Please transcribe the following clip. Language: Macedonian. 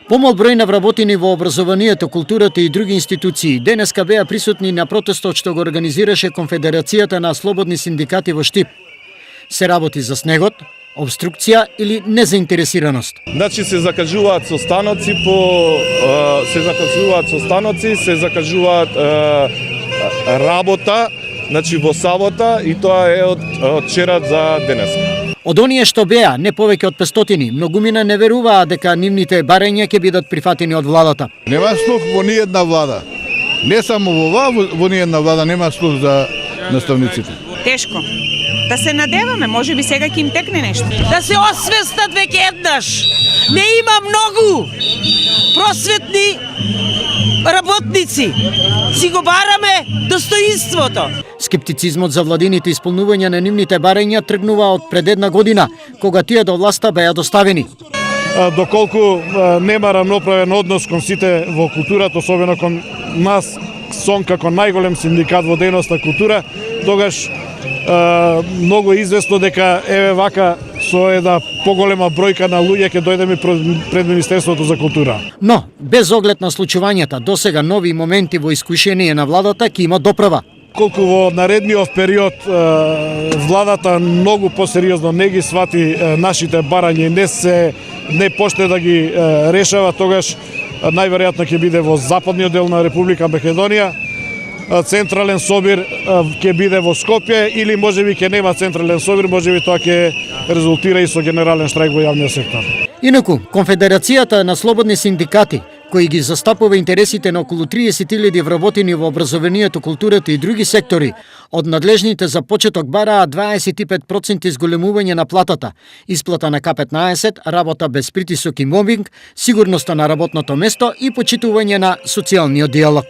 Помал број на вработени во образованието, културата и други институции денеска беа присутни на протестот што го организираше Конфедерацијата на слободни синдикати во Штип. Се работи за снегот, обструкција или незаинтересираност. Значи се закажуваат состаноци се закажуваат работа, значи во сабота и тоа е од вчера за денеска. Од оние што беа, не повеќе од 500, многумина не веруваа дека нивните барања ќе бидат прифатени од владата. Нема слух во ниедна влада. Не само во оваа, во ниедна влада нема слух за наставниците. Тешко. Да се надеваме, може би сега ќе им текне нешто. Да се освестат веќе еднаш. Не има многу просветни работници. Си го бараме достоинството. Скептицизмот за владините исполнување на нивните барања тргнува од пред една година, кога тие до власта беа доставени. Доколку нема рамноправен однос кон сите во културата, особено кон нас, СОН како најголем синдикат во дејноста култура, тогаш многу е известно дека еве вака со една поголема бројка на луѓе ќе дојдеме пред Министерството за култура. Но, без оглед на случувањата, досега нови моменти во искушение на владата ќе има доправа. Колку во наредниот период владата многу посериозно не ги свати нашите барања и не почне да ги решава, тогаш најверојатно ќе биде во западниот дел на Република Македонија. Централен собир ќе биде во Скопје или можеби ќе нема централен собир, можеби тоа ќе резултира и со генерален штрајк во јавниот сектор. Инаку, Конфедерацијата на слободни синдикати, кои ги застапува интересите на околу 30.000 вработени во образованието, културата и други сектори, од надлежните за почеток бараа 25% изголемување на платата, исплата на К15, работа без притисок и мобинг, сигурноста на работното место и почитување на социјалниот диалог.